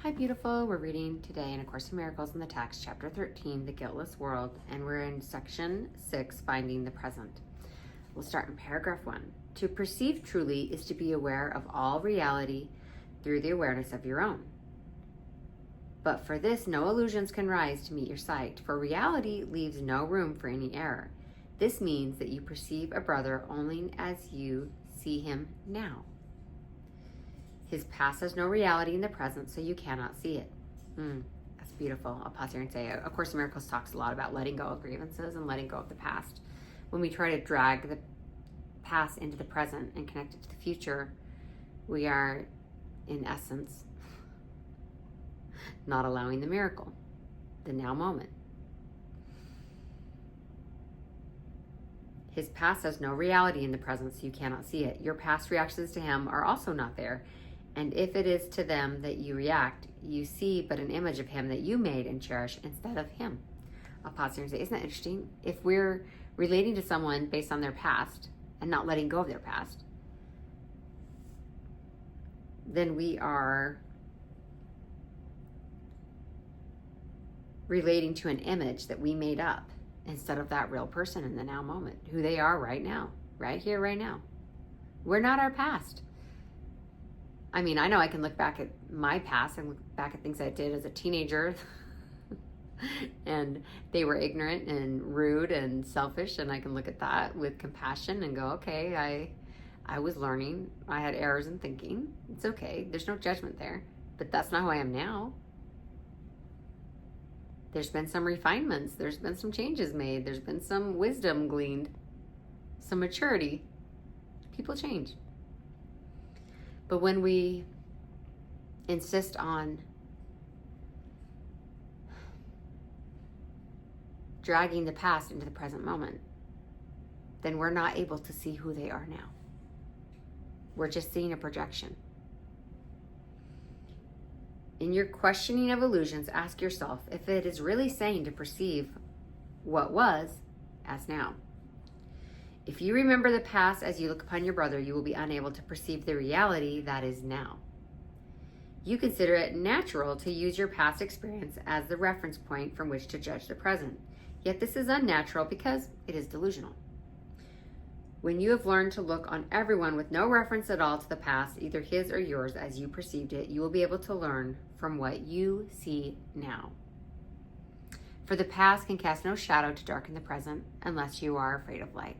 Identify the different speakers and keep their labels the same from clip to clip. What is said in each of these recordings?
Speaker 1: Hi, beautiful. We're reading today in A Course in Miracles in the text, chapter 13, The Guiltless World, and we're in section 6, Finding the Present. We'll start in paragraph 1. To perceive truly is to be aware of all reality through the awareness of your own. But for this, no illusions can rise to meet your sight, for reality leaves no room for any error. This means that you perceive a brother only as you see him now. His past has no reality in the present, so you cannot see it. That's beautiful. I'll pause here and say, A Course in Miracles talks a lot about letting go of grievances and letting go of the past. When we try to drag the past into the present and connect it to the future, we are, in essence, not allowing the miracle, the now moment. His past has no reality in the present, so you cannot see it. Your past reactions to him are also not there. And if it is to them that you react, you see but an image of him that you made and cherish instead of him. I'll pause here and say, isn't that interesting? If we're relating to someone based on their past and not letting go of their past, then we are relating to an image that we made up instead of that real person in the now moment, who they are right now, right here, right now. We're not our past. I mean, I know I can look back at my past and look back at things I did as a teenager and they were ignorant and rude and selfish, and I can look at that with compassion and go, okay, I was learning. I had errors in thinking. It's okay. There's no judgment there. But that's not who I am now. There's been some refinements. There's been some changes made. There's been some wisdom gleaned, some maturity. People change. But when we insist on dragging the past into the present moment, then we're not able to see who they are now. We're just seeing a projection. In your questioning of illusions, ask yourself if it is really sane to perceive what was as now. If you remember the past as you look upon your brother, you will be unable to perceive the reality that is now. You consider it natural to use your past experience as the reference point from which to judge the present. Yet this is unnatural because it is delusional. When you have learned to look on everyone with no reference at all to the past, either his or yours as you perceived it, you will be able to learn from what you see now. For the past can cast no shadow to darken the present unless you are afraid of light.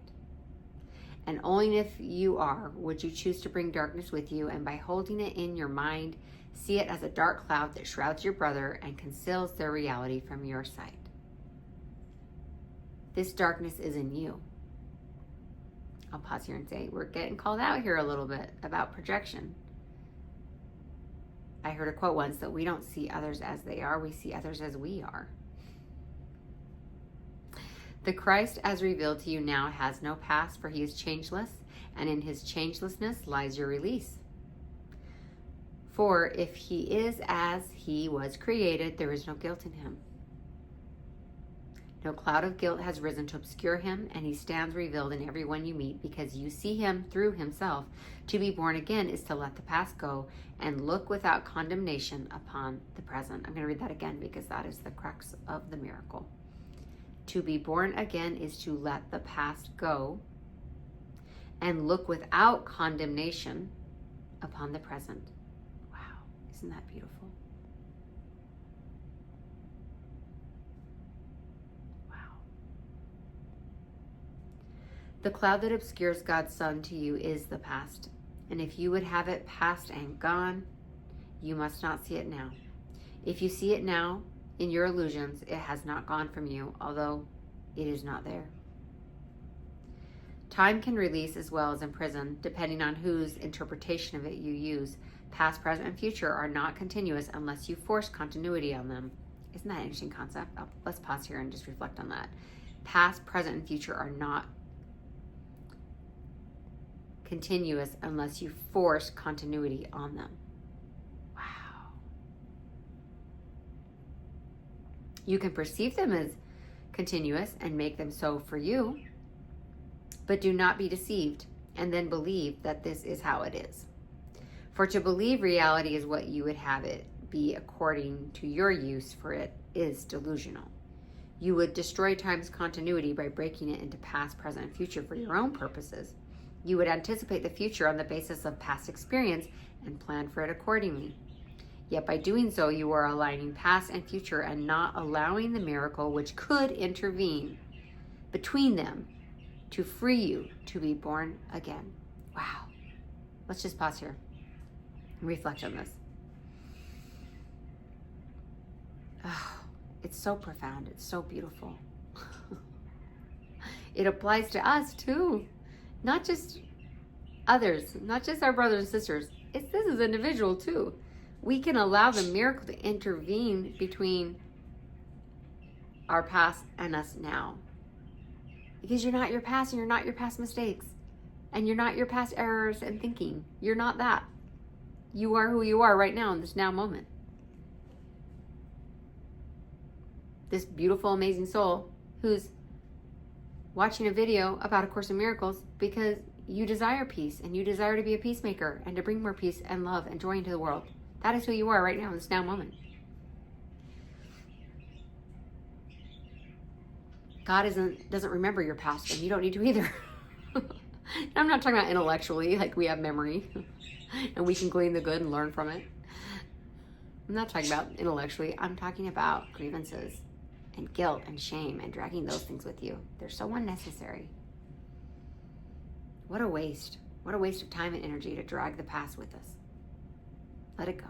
Speaker 1: And only if you are would you choose to bring darkness with you, and by holding it in your mind, see it as a dark cloud that shrouds your brother and conceals their reality from your sight. This darkness is in you. I'll pause here and say, we're getting called out here a little bit about projection. I heard a quote once that we don't see others as they are, we see others as we are. The Christ as revealed to you now has no past, for he is changeless, and in his changelessness lies your release. For if he is as he was created, there is no guilt in him. No cloud of guilt has risen to obscure him, and he stands revealed in everyone you meet because you see him through himself. To be born again is to let the past go and look without condemnation upon the present. I'm going to read that again because that is the crux of the miracle. To be born again is to let the past go and look without condemnation upon the present. Wow, isn't that beautiful? Wow. The cloud that obscures God's Son to you is the past. And if you would have it past and gone, you must not see it now. If you see it now, in your illusions, it has not gone from you, although it is not there. Time can release as well as imprison, depending on whose interpretation of it you use. Past, present, and future are not continuous unless you force continuity on them. Isn't that an interesting concept? Let's pause here and just reflect on that. Past, present, and future are not continuous unless you force continuity on them. You can perceive them as continuous and make them so for you, but do not be deceived and then believe that this is how it is. For to believe reality is what you would have it be according to your use for it is delusional. You would destroy time's continuity by breaking it into past, present, and future for your own purposes. You would anticipate the future on the basis of past experience and plan for it accordingly. Yet by doing so, you are aligning past and future and not allowing the miracle which could intervene between them to free you to be born again. Wow. Let's just pause here and reflect on this. Oh, it's so profound. It's so beautiful. It applies to us too. Not just others, not just our brothers and sisters. This is individual too. We can allow the miracle to intervene between our past and us now. Because you're not your past, and you're not your past mistakes. And you're not your past errors and thinking. You're not that. You are who you are right now in this now moment. This beautiful, amazing soul who's watching a video about A Course in Miracles because you desire peace and you desire to be a peacemaker and to bring more peace and love and joy into the world. That is who you are right now in this now moment. God doesn't remember your past, and you don't need to either. I'm not talking about intellectually, like we have memory and we can glean the good and learn from it. I'm not talking about intellectually. I'm talking about grievances and guilt and shame and dragging those things with you. They're so unnecessary. What a waste. What a waste of time and energy to drag the past with us. Let it go.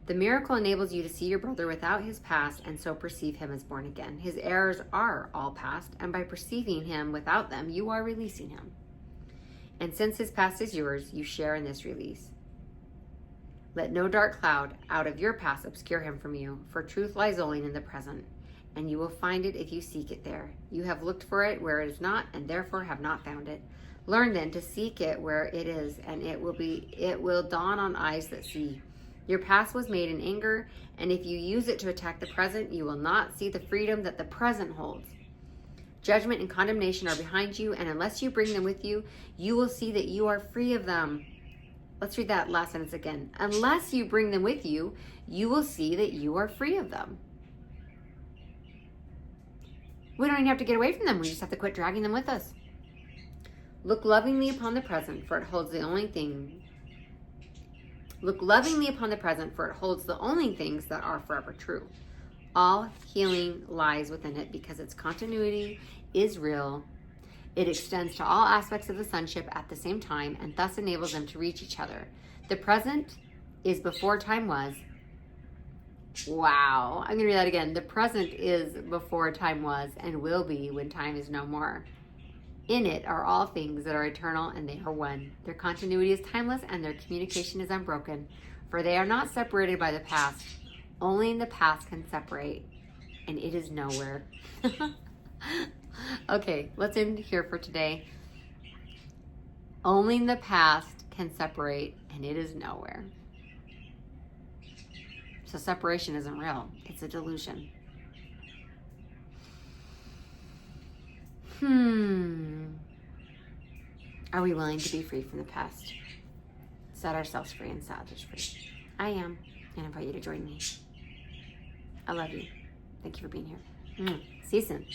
Speaker 1: The miracle enables you to see your brother without his past and so perceive him as born again. His errors are all past, and by perceiving him without them, you are releasing him. And since his past is yours, you share in this release. Let no dark cloud out of your past obscure him from you, for truth lies only in the present, and you will find it if you seek it there. You have looked for it where it is not, and therefore have not found it. Learn then to seek it where it is, and it will dawn on eyes that see. Your past was made in anger, and if you use it to attack the present, you will not see the freedom that the present holds. Judgment and condemnation are behind you, and unless you bring them with you, you will see that you are free of them. Let's read that last sentence again. Unless you bring them with you, you will see that you are free of them. We don't even have to get away from them. We just have to quit dragging them with us. Look lovingly upon the present, for it holds the only thing. Look lovingly upon the present, for it holds the only things that are forever true. All healing lies within it because its continuity is real. It extends to all aspects of the sonship at the same time and thus enables them to reach each other. The present is before time was. Wow. I'm going to read that again. The present is before time was and will be when time is no more. In it are all things that are eternal, and they are one. Their continuity is timeless, and their communication is unbroken, for they are not separated by the past. Only in the past can separate, and it is nowhere. Okay, let's end here for today. Only in the past can separate, and it is nowhere. So separation isn't real. It's a delusion. Are we willing to be free from the past? Set ourselves free and set others free. I am, and I invite you to join me. I love you. Thank you for being here. See you soon.